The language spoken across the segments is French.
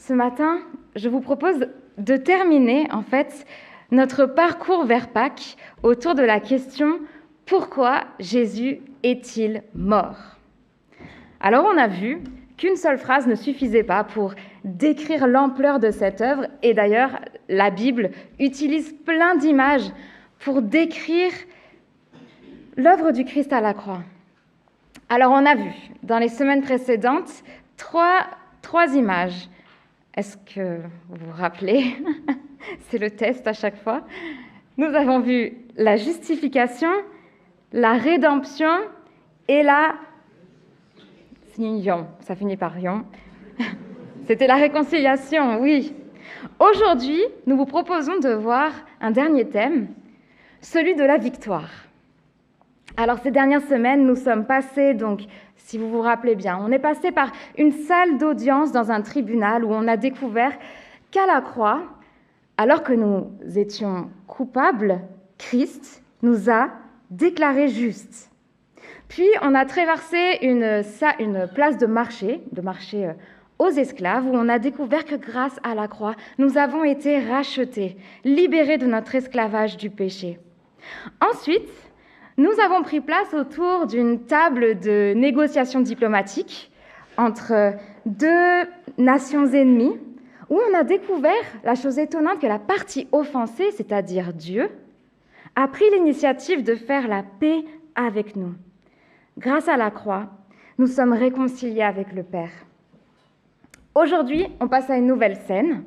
Ce matin, je vous propose de terminer en fait notre parcours vers Pâques autour de la question « Pourquoi Jésus est-il mort ?» Alors on a vu qu'une seule phrase ne suffisait pas pour décrire l'ampleur de cette œuvre, et d'ailleurs la Bible utilise plein d'images pour décrire l'œuvre du Christ à la croix. Alors on a vu dans les semaines précédentes trois images. Est-ce que vous vous rappelez? C'est le test à chaque fois. Nous avons vu la justification, la rédemption et la union. Ça finit par ion. C'était la réconciliation, oui. Aujourd'hui, nous vous proposons de voir un dernier thème, celui de la victoire. Alors, ces dernières semaines, nous sommes passés, donc, si vous vous rappelez bien, on est passé par une salle d'audience dans un tribunal où on a découvert qu'à la croix, alors que nous étions coupables, Christ nous a déclarés justes. Puis, on a traversé une place de marché aux esclaves, où on a découvert que grâce à la croix, nous avons été rachetés, libérés de notre esclavage du péché. Ensuite, nous avons pris place autour d'une table de négociations diplomatiques entre deux nations ennemies, où on a découvert la chose étonnante que la partie offensée, c'est-à-dire Dieu, a pris l'initiative de faire la paix avec nous. Grâce à la croix, nous sommes réconciliés avec le Père. Aujourd'hui, on passe à une nouvelle scène,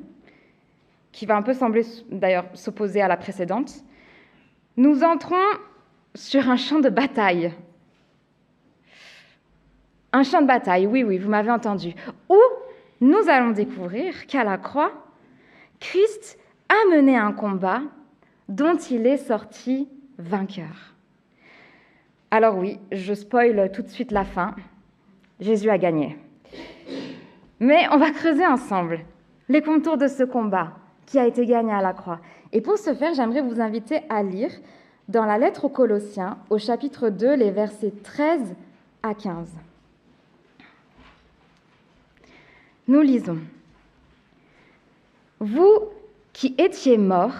qui va un peu sembler d'ailleurs s'opposer à la précédente. Nous entrons sur un champ de bataille. Un champ de bataille, oui, vous m'avez entendu, où nous allons découvrir qu'à la croix, Christ a mené un combat dont il est sorti vainqueur. Alors oui, je spoil tout de suite la fin. Jésus a gagné. Mais on va creuser ensemble les contours de ce combat qui a été gagné à la croix. Et pour ce faire, j'aimerais vous inviter à lire dans la lettre aux Colossiens, au chapitre 2, les versets 13 à 15. Nous lisons. « Vous qui étiez morts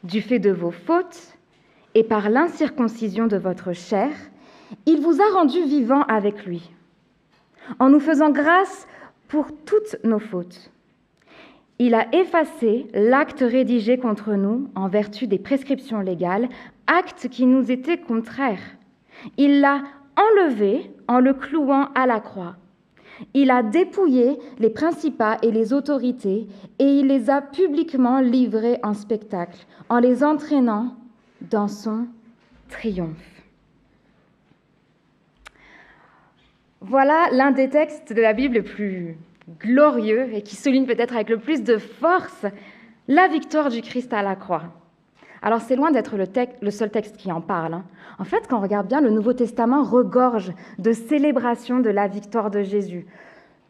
du fait de vos fautes et par l'incirconcision de votre chair, il vous a rendus vivants avec lui, en nous faisant grâce pour toutes nos fautes. Il a effacé l'acte rédigé contre nous en vertu des prescriptions légales, acte qui nous était contraire. Il l'a enlevé en le clouant à la croix. Il a dépouillé les principats et les autorités et il les a publiquement livrés en spectacle, en les entraînant dans son triomphe. » Voilà l'un des textes de la Bible les plus glorieux et qui souligne peut-être avec le plus de force la victoire du Christ à la croix. Alors c'est loin d'être le seul texte qui en parle. En fait, quand on regarde bien, le Nouveau Testament regorge de célébrations de la victoire de Jésus.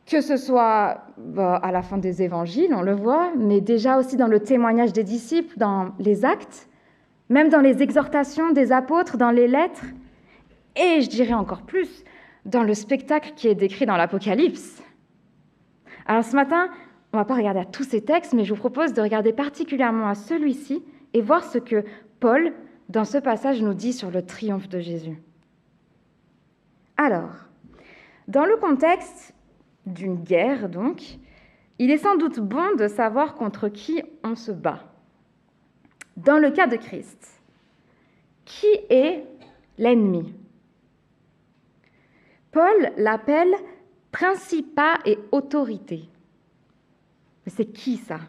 Que ce soit à la fin des évangiles, on le voit, mais déjà aussi dans le témoignage des disciples, dans les actes, même dans les exhortations des apôtres, dans les lettres, et je dirais encore plus, dans le spectacle qui est décrit dans l'Apocalypse. Alors ce matin, on ne va pas regarder à tous ces textes, mais je vous propose de regarder particulièrement à celui-ci et voir ce que Paul, dans ce passage, nous dit sur le triomphe de Jésus. Alors, dans le contexte d'une guerre, donc, il est sans doute bon de savoir contre qui on se bat. Dans le cas de Christ, qui est l'ennemi ? Paul l'appelle « principat et autorité ». Mais c'est qui ça ?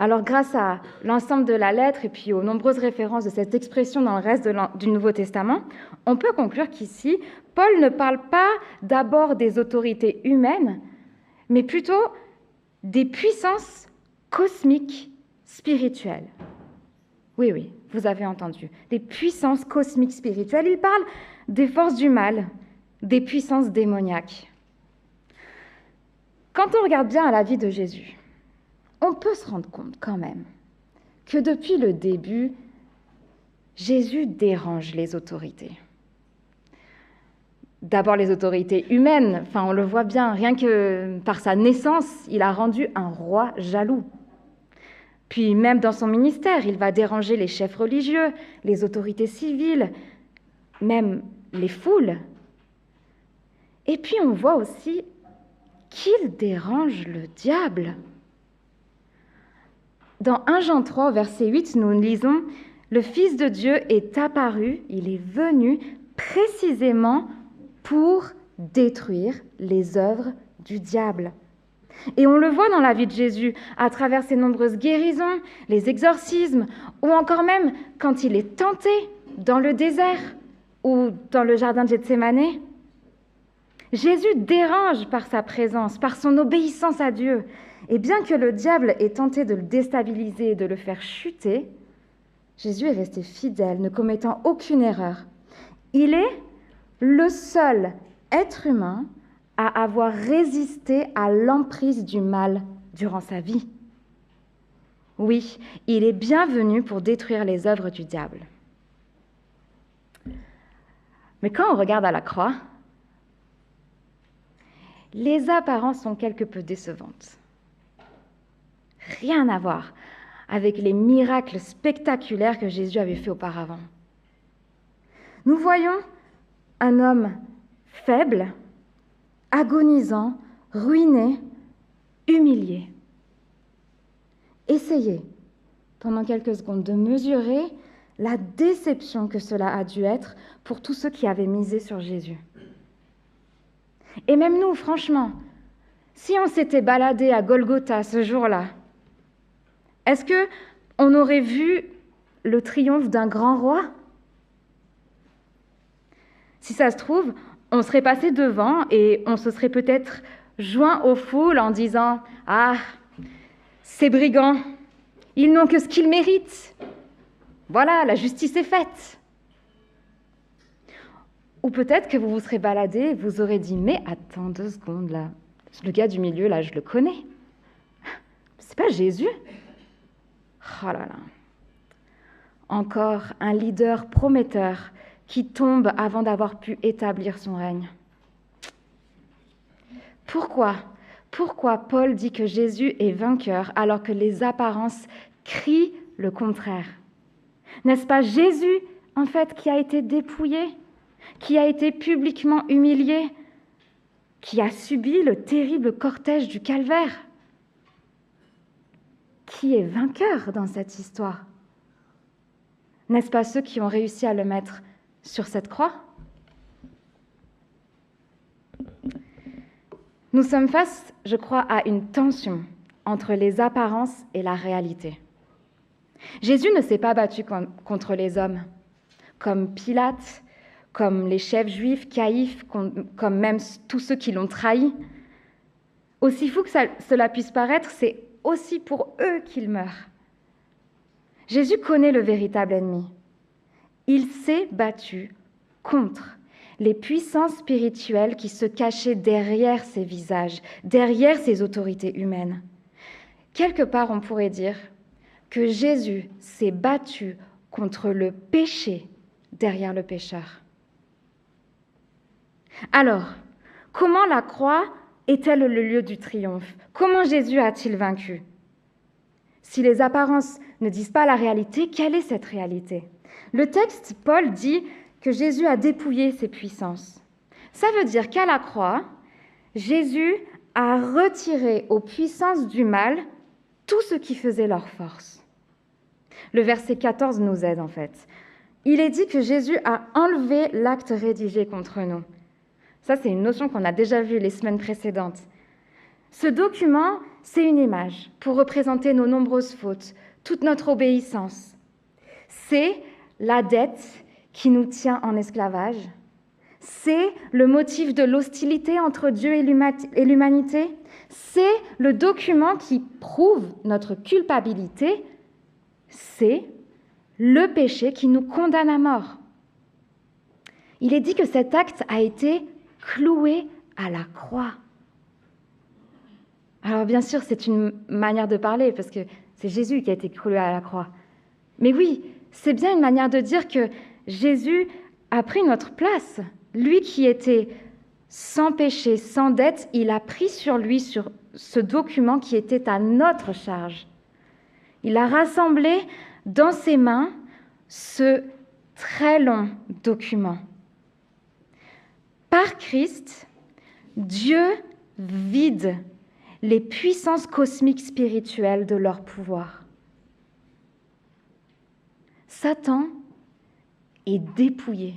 Alors, grâce à l'ensemble de la lettre et puis aux nombreuses références de cette expression dans le reste du Nouveau Testament, on peut conclure qu'ici, Paul ne parle pas d'abord des autorités humaines, mais plutôt des puissances cosmiques spirituelles. Oui, vous avez entendu, des puissances cosmiques spirituelles. Il parle des forces du mal, des puissances démoniaques. Quand on regarde bien à la vie de Jésus, on peut se rendre compte quand même que depuis le début, Jésus dérange les autorités. D'abord les autorités humaines, enfin on le voit bien, rien que par sa naissance, il a rendu un roi jaloux. Puis même dans son ministère, il va déranger les chefs religieux, les autorités civiles, même les foules. Et puis on voit aussi qu'il dérange le diable. Dans 1 Jean 3, verset 8, nous lisons « Le Fils de Dieu est apparu, il est venu précisément pour détruire les œuvres du diable. » Et on le voit dans la vie de Jésus, à travers ses nombreuses guérisons, les exorcismes, ou encore même quand il est tenté dans le désert ou dans le jardin de Gethsémanée. Jésus dérange par sa présence, par son obéissance à Dieu. Et bien que le diable ait tenté de le déstabiliser et de le faire chuter, Jésus est resté fidèle, ne commettant aucune erreur. Il est le seul être humain à avoir résisté à l'emprise du mal durant sa vie. Oui, il est bien venu pour détruire les œuvres du diable. Mais quand on regarde à la croix, les apparences sont quelque peu décevantes. Rien à voir avec les miracles spectaculaires que Jésus avait fait auparavant. Nous voyons un homme faible, agonisant, ruiné, humilié. Essayez, pendant quelques secondes, de mesurer la déception que cela a dû être pour tous ceux qui avaient misé sur Jésus. Et même nous, franchement, si on s'était baladé à Golgotha ce jour-là, est-ce qu'on aurait vu le triomphe d'un grand roi ? Si ça se trouve, on serait passé devant et on se serait peut-être joint aux foules en disant « Ah, ces brigands, ils n'ont que ce qu'ils méritent. Voilà, la justice est faite. » Ou peut-être que vous vous serez baladé et vous aurez dit « Mais attends 2 secondes là, le gars du milieu là, je le connais. C'est pas Jésus ?» Oh là là. Encore un leader prometteur qui tombe avant d'avoir pu établir son règne. Pourquoi Paul dit que Jésus est vainqueur alors que les apparences crient le contraire? N'est-ce pas Jésus, en fait, qui a été dépouillé, qui a été publiquement humilié, qui a subi le terrible cortège du calvaire? Qui est vainqueur dans cette histoire? N'est-ce pas ceux qui ont réussi à le mettre sur cette croix? Nous sommes face, je crois, à une tension entre les apparences et la réalité. Jésus ne s'est pas battu contre les hommes, comme Pilate, comme les chefs juifs, Caïphe, comme même tous ceux qui l'ont trahi. Aussi fou que cela puisse paraître, c'est aussi pour eux qu'il meurt. Jésus connaît le véritable ennemi. Il s'est battu contre les puissances spirituelles qui se cachaient derrière ces visages, derrière ces autorités humaines. Quelque part, on pourrait dire que Jésus s'est battu contre le péché derrière le pécheur. Alors, comment la croix est-elle le lieu du triomphe? Comment Jésus a-t-il vaincu? Si les apparences ne disent pas la réalité, quelle est cette réalité? Le texte, Paul dit que Jésus a dépouillé ses puissances. Ça veut dire qu'à la croix, Jésus a retiré aux puissances du mal tout ce qui faisait leur force. Le verset 14 nous aide en fait. Il est dit que Jésus a enlevé l'acte rédigé contre nous. Ça, c'est une notion qu'on a déjà vue les semaines précédentes. Ce document, c'est une image pour représenter nos nombreuses fautes, toute notre obéissance. C'est la dette qui nous tient en esclavage. C'est le motif de l'hostilité entre Dieu et l'humanité. C'est le document qui prouve notre culpabilité. C'est le péché qui nous condamne à mort. Il est dit que cet acte a été cloué à la croix. Alors bien sûr, c'est une manière de parler, parce que c'est Jésus qui a été cloué à la croix. Mais oui, c'est bien une manière de dire que Jésus a pris notre place, lui qui était sans péché, sans dette, il a pris sur lui sur ce document qui était à notre charge. Il a rassemblé dans ses mains ce très long document. Par Christ, Dieu vide les puissances cosmiques spirituelles de leur pouvoir. Satan est dépouillé.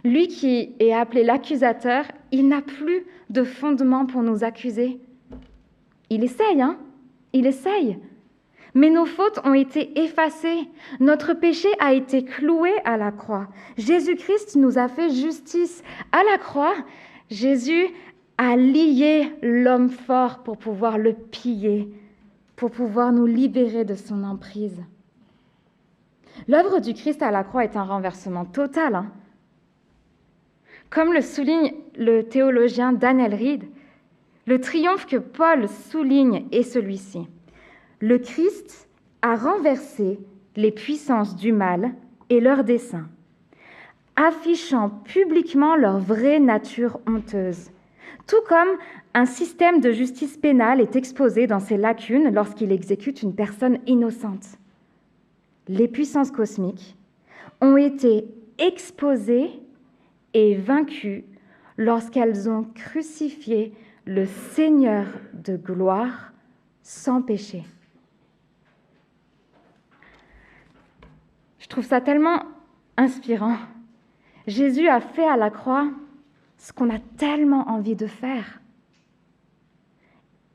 Lui qui est appelé l'accusateur, il n'a plus de fondement pour nous accuser. Il essaye, il essaye. Mais nos fautes ont été effacées. Notre péché a été cloué à la croix. Jésus-Christ nous a fait justice. À la croix, Jésus a lié l'homme fort pour pouvoir le piller, pour pouvoir nous libérer de son emprise. L'œuvre du Christ à la croix est un renversement total. Comme le souligne le théologien Daniel Reed, le triomphe que Paul souligne est celui-ci. Le Christ a renversé les puissances du mal et leurs desseins, affichant publiquement leur vraie nature honteuse, tout comme un système de justice pénale est exposé dans ses lacunes lorsqu'il exécute une personne innocente. Les puissances cosmiques ont été exposées et vaincues lorsqu'elles ont crucifié le Seigneur de gloire sans péché. Je trouve ça tellement inspirant. Jésus a fait à la croix ce qu'on a tellement envie de faire.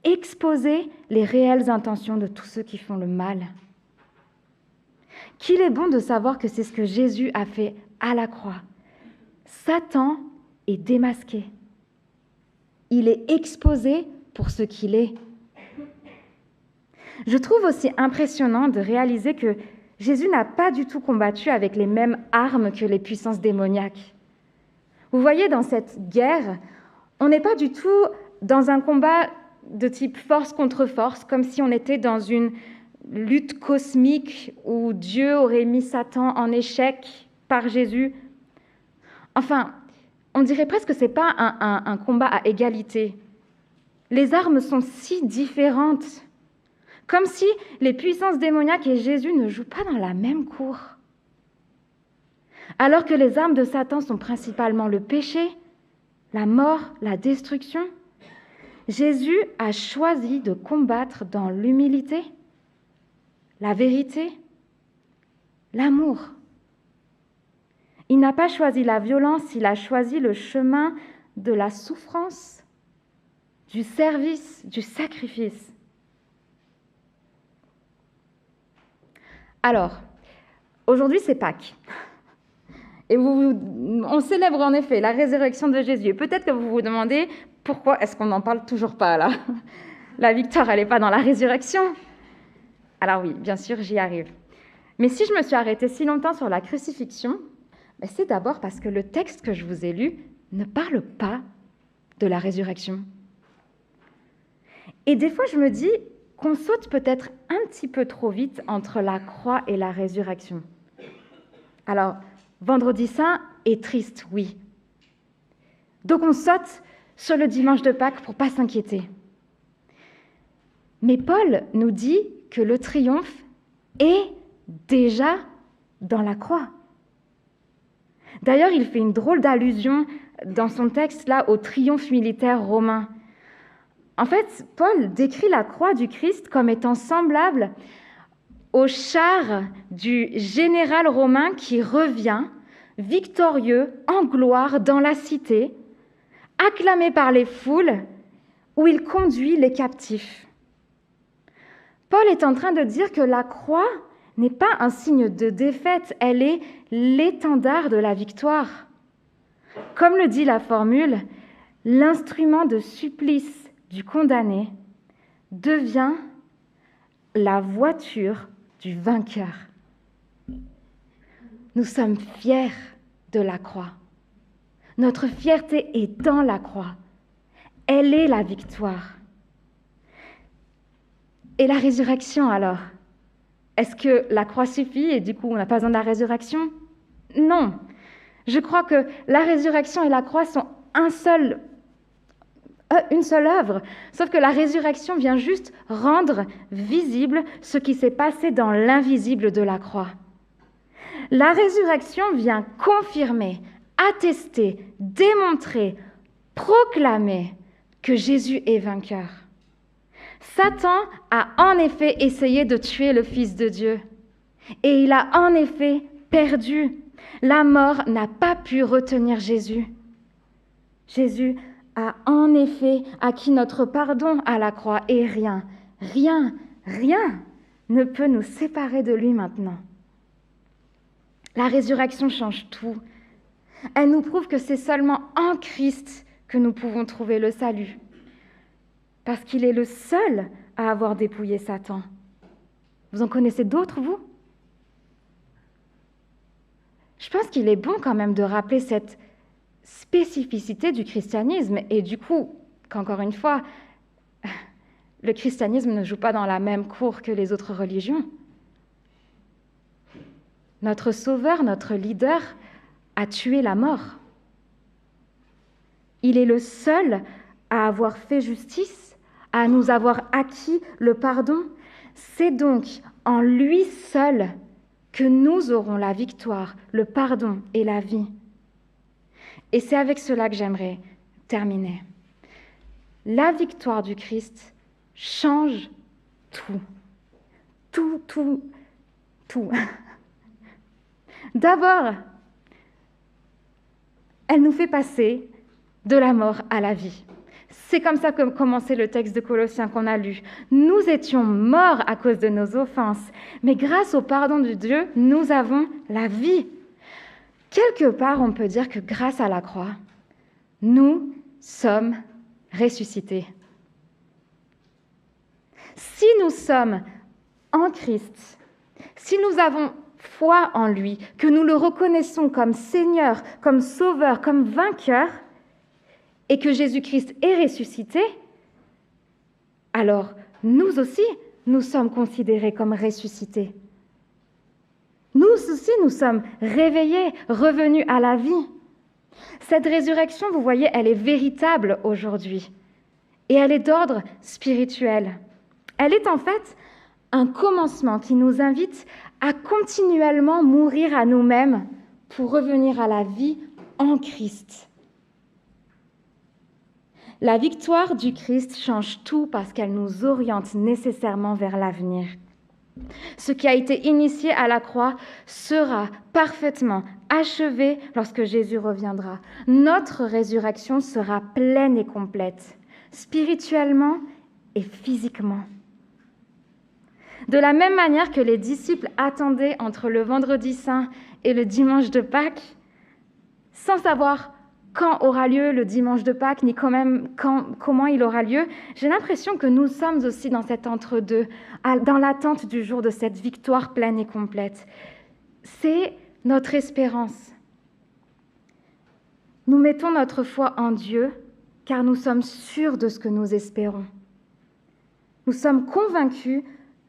Exposer les réelles intentions de tous ceux qui font le mal. Qu'il est bon de savoir que c'est ce que Jésus a fait à la croix. Satan est démasqué. Il est exposé pour ce qu'il est. Je trouve aussi impressionnant de réaliser que Jésus n'a pas du tout combattu avec les mêmes armes que les puissances démoniaques. Vous voyez, dans cette guerre, on n'est pas du tout dans un combat de type force contre force, comme si on était dans une lutte cosmique où Dieu aurait mis Satan en échec par Jésus. Enfin, on dirait presque que ce n'est pas un combat à égalité. Les armes sont si différentes, comme si les puissances démoniaques et Jésus ne jouent pas dans la même cour. Alors que les armes de Satan sont principalement le péché, la mort, la destruction, Jésus a choisi de combattre dans l'humilité, la vérité, l'amour. Il n'a pas choisi la violence, il a choisi le chemin de la souffrance, du service, du sacrifice. Alors, aujourd'hui c'est Pâques. Et on célèbre en effet la résurrection de Jésus. Et peut-être que vous vous demandez pourquoi est-ce qu'on n'en parle toujours pas là ? La victoire, elle n'est pas dans la résurrection. Alors oui, bien sûr, j'y arrive. Mais si je me suis arrêtée si longtemps sur la crucifixion, c'est d'abord parce que le texte que je vous ai lu ne parle pas de la résurrection. Et des fois, je me dis qu'on saute peut-être un petit peu trop vite entre la croix et la résurrection. Alors, Vendredi Saint est triste, oui. Donc on saute sur le dimanche de Pâques pour ne pas s'inquiéter. Mais Paul nous dit que le triomphe est déjà dans la croix. D'ailleurs, il fait une drôle d'allusion dans son texte là au triomphe militaire romain. En fait, Paul décrit la croix du Christ comme étant semblable au char du général romain qui revient victorieux en gloire dans la cité, acclamé par les foules, où il conduit les captifs. Paul est en train de dire que la croix n'est pas un signe de défaite, elle est l'étendard de la victoire. Comme le dit la formule, l'instrument de supplice du condamné devient la voiture du vainqueur. Nous sommes fiers de la croix. Notre fierté est dans la croix. Elle est la victoire. Et la résurrection alors ? Est-ce que la croix suffit et du coup on n'a pas besoin de la résurrection ? Non. Je crois que la résurrection et la croix sont une seule œuvre, sauf que la résurrection vient juste rendre visible ce qui s'est passé dans l'invisible de la croix. La résurrection vient confirmer, attester, démontrer, proclamer que Jésus est vainqueur. Satan a en effet essayé de tuer le Fils de Dieu, et il a en effet perdu. La mort n'a pas pu retenir Jésus. Jésus a en effet acquis notre pardon à la croix, et rien ne peut nous séparer de lui maintenant. La résurrection change tout. Elle nous prouve que c'est seulement en Christ que nous pouvons trouver le salut, parce qu'il est le seul à avoir dépouillé Satan. Vous en connaissez d'autres, vous? Je pense qu'il est bon quand même de rappeler cette spécificité du christianisme, et du coup, qu'encore une fois, le christianisme ne joue pas dans la même cour que les autres religions. Notre sauveur, notre leader, a tué la mort. Il est le seul à avoir fait justice, à nous avoir acquis le pardon. C'est donc en lui seul que nous aurons la victoire, le pardon et la vie. Et c'est avec cela que j'aimerais terminer. La victoire du Christ change tout. Tout. D'abord, elle nous fait passer de la mort à la vie. C'est comme ça que commençait le texte de Colossiens qu'on a lu. Nous étions morts à cause de nos offenses, mais grâce au pardon de Dieu, nous avons la vie. Quelque part, on peut dire que grâce à la croix, nous sommes ressuscités. Si nous sommes en Christ, si nous avons foi en lui, que nous le reconnaissons comme Seigneur, comme Sauveur, comme vainqueur, et que Jésus-Christ est ressuscité, alors nous aussi, nous sommes considérés comme ressuscités. Nous aussi, nous sommes réveillés, revenus à la vie. Cette résurrection, vous voyez, elle est véritable aujourd'hui, et elle est d'ordre spirituel. Elle est en fait un commencement qui nous invite à continuellement mourir à nous-mêmes pour revenir à la vie en Christ. La victoire du Christ change tout parce qu'elle nous oriente nécessairement vers l'avenir. Ce qui a été initié à la croix sera parfaitement achevé lorsque Jésus reviendra. Notre résurrection sera pleine et complète, spirituellement et physiquement. De la même manière que les disciples attendaient entre le vendredi saint et le dimanche de Pâques, sans savoir quand aura lieu le dimanche de Pâques, ni comment il aura lieu, j'ai l'impression que nous sommes aussi dans cet entre-deux, dans l'attente du jour de cette victoire pleine et complète. C'est notre espérance. Nous mettons notre foi en Dieu, car nous sommes sûrs de ce que nous espérons. Nous sommes convaincus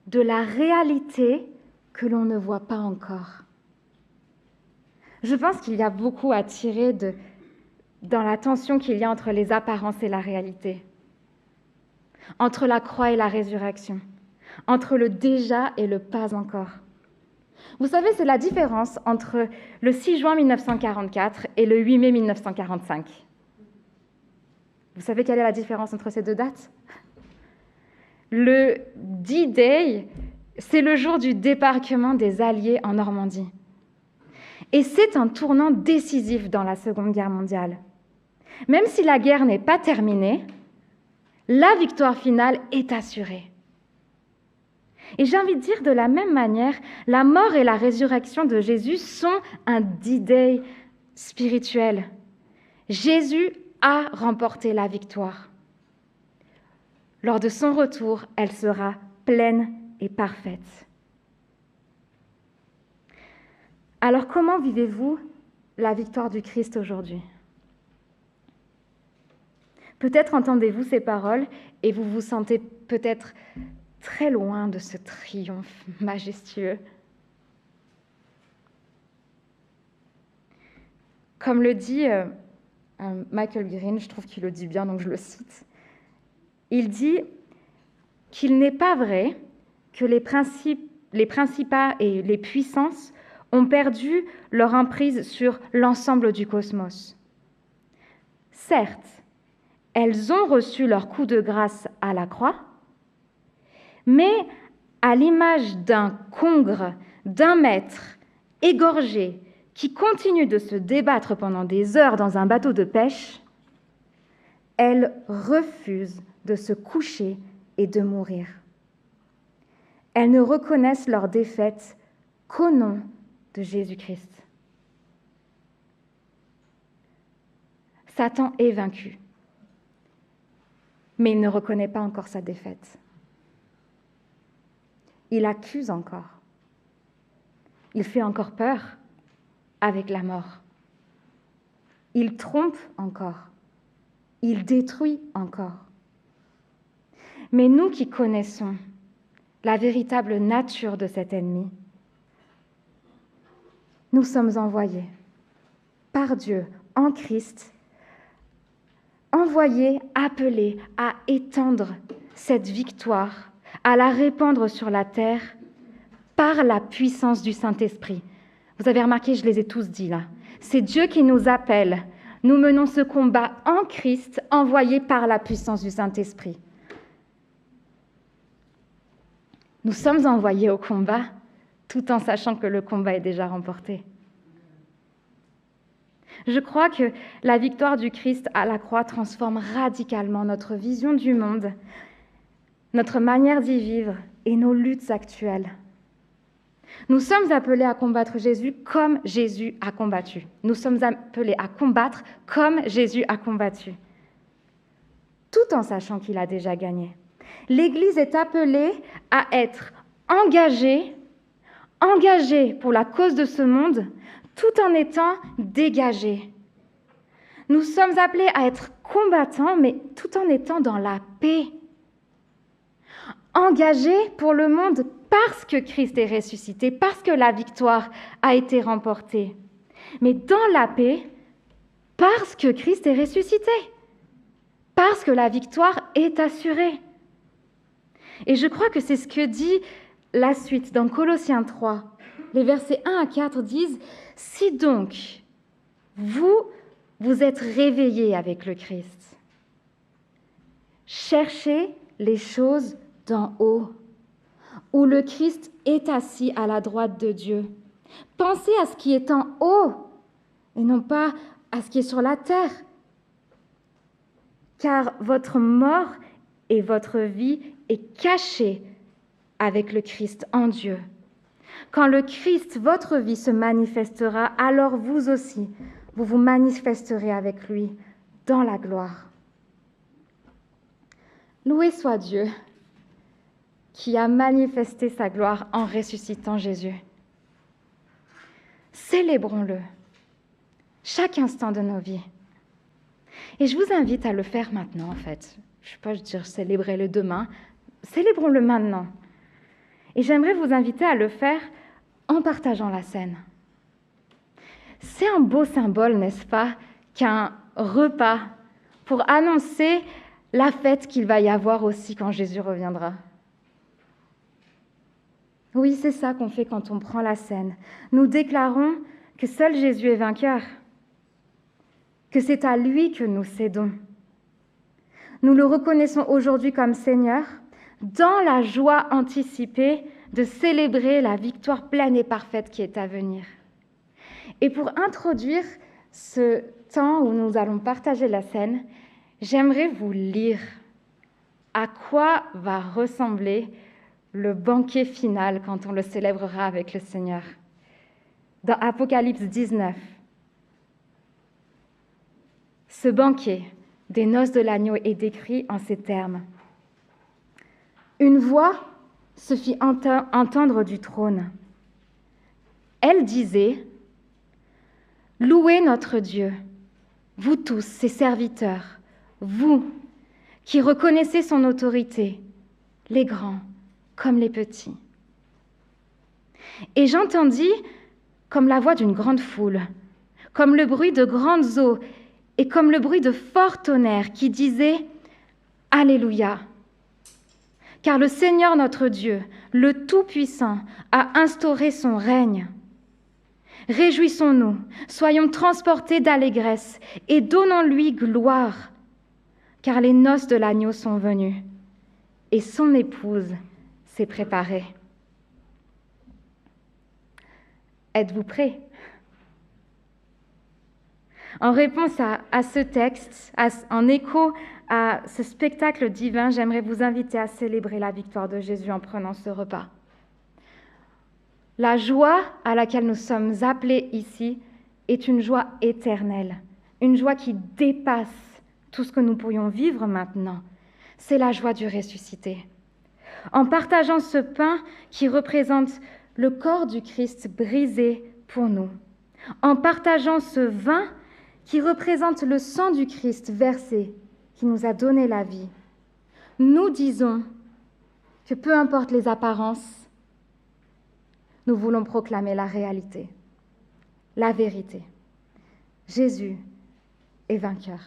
de la réalité que l'on ne voit pas encore. Je pense qu'il y a beaucoup à tirer dans la tension qu'il y a entre les apparences et la réalité, entre la croix et la résurrection, entre le déjà et le pas encore. Vous savez, c'est la différence entre le 6 juin 1944 et le 8 mai 1945. Vous savez quelle est la différence entre ces deux dates ? Le D-Day, c'est le jour du débarquement des Alliés en Normandie. Et c'est un tournant décisif dans la Seconde Guerre mondiale. Même si la guerre n'est pas terminée, la victoire finale est assurée. Et j'ai envie de dire, de la même manière, la mort et la résurrection de Jésus sont un D-Day spirituel. Jésus a remporté la victoire. Lors de son retour, elle sera pleine et parfaite. Alors, comment vivez-vous la victoire du Christ aujourd'hui ? Peut-être entendez-vous ces paroles et vous vous sentez peut-être très loin de ce triomphe majestueux. Comme le dit Michael Green, je trouve qu'il le dit bien, donc je le cite. Il dit qu'il n'est pas vrai que les principats et les puissances ont perdu leur emprise sur l'ensemble du cosmos. Certes, elles ont reçu leur coup de grâce à la croix, mais à l'image d'un congre d'un maître égorgé qui continue de se débattre pendant des heures dans un bateau de pêche, elles refusent de se coucher et de mourir. Elles ne reconnaissent leur défaite qu'au nom de Jésus-Christ. Satan est vaincu, mais il ne reconnaît pas encore sa défaite. Il accuse encore. Il fait encore peur avec la mort. Il trompe encore. Il détruit encore. Mais nous qui connaissons la véritable nature de cet ennemi, nous sommes envoyés par Dieu en Christ, envoyés, appelés à étendre cette victoire, à la répandre sur la terre par la puissance du Saint-Esprit. Vous avez remarqué, je les ai tous dit là. C'est Dieu qui nous appelle. Nous menons ce combat en Christ, envoyé par la puissance du Saint-Esprit. Nous sommes envoyés au combat, tout en sachant que le combat est déjà remporté. Je crois que la victoire du Christ à la croix transforme radicalement notre vision du monde, notre manière d'y vivre et nos luttes actuelles. Nous sommes appelés à combattre Jésus comme Jésus a combattu. Nous sommes appelés à combattre comme Jésus a combattu, tout en sachant qu'il a déjà gagné. L'Église est appelée à être engagée pour la cause de ce monde, tout en étant dégagée. Nous sommes appelés à être combattants, mais tout en étant dans la paix. Engagés pour le monde parce que Christ est ressuscité, parce que la victoire a été remportée. Mais dans la paix, parce que Christ est ressuscité, parce que la victoire est assurée. Et je crois que c'est ce que dit la suite dans Colossiens 3. Les versets 1 à 4 disent « Si donc vous êtes réveillés avec le Christ, cherchez les choses d'en haut, où le Christ est assis à la droite de Dieu. Pensez à ce qui est en haut, et non pas à ce qui est sur la terre. Car votre mort et votre vie est cachée avec le Christ en Dieu. Quand le Christ, votre vie, se manifestera, alors vous aussi, vous vous manifesterez avec lui dans la gloire. » Loué soit Dieu qui a manifesté sa gloire en ressuscitant Jésus. Célébrons-le chaque instant de nos vies. Et je vous invite à le faire maintenant, en fait. Je ne sais pas dire célébrez-le demain, célébrons-le maintenant. Et j'aimerais vous inviter à le faire en partageant la scène. C'est un beau symbole, n'est-ce pas, qu'un repas pour annoncer la fête qu'il va y avoir aussi quand Jésus reviendra. Oui, c'est ça qu'on fait quand on prend la scène. Nous déclarons que seul Jésus est vainqueur, que c'est à lui que nous cédons. Nous le reconnaissons aujourd'hui comme Seigneur, dans la joie anticipée de célébrer la victoire pleine et parfaite qui est à venir. Et pour introduire ce temps où nous allons partager la scène, j'aimerais vous lire à quoi va ressembler le banquet final quand on le célébrera avec le Seigneur. Dans Apocalypse 19, ce banquet des noces de l'agneau est décrit en ces termes. Une voix se fit entendre du trône. Elle disait « Louez notre Dieu, vous tous, ses serviteurs, vous qui reconnaissez son autorité, les grands comme les petits. » Et j'entendis, comme la voix d'une grande foule, comme le bruit de grandes eaux et comme le bruit de forts tonnerres qui disaient « Alléluia ». Car le Seigneur notre Dieu, le Tout-Puissant, a instauré son règne. Réjouissons-nous, soyons transportés d'allégresse et donnons-lui gloire, car les noces de l'agneau sont venues et son épouse s'est préparée. Êtes-vous prêts? En réponse à ce texte, en écho à ce spectacle divin, j'aimerais vous inviter à célébrer la victoire de Jésus en prenant ce repas. La joie à laquelle nous sommes appelés ici est une joie éternelle, une joie qui dépasse tout ce que nous pourrions vivre maintenant. C'est la joie du ressuscité. En partageant ce pain qui représente le corps du Christ brisé pour nous, en partageant ce vin qui représente le sang du Christ versé, qui nous a donné la vie, nous disons que peu importe les apparences, nous voulons proclamer la réalité, la vérité. Jésus est vainqueur.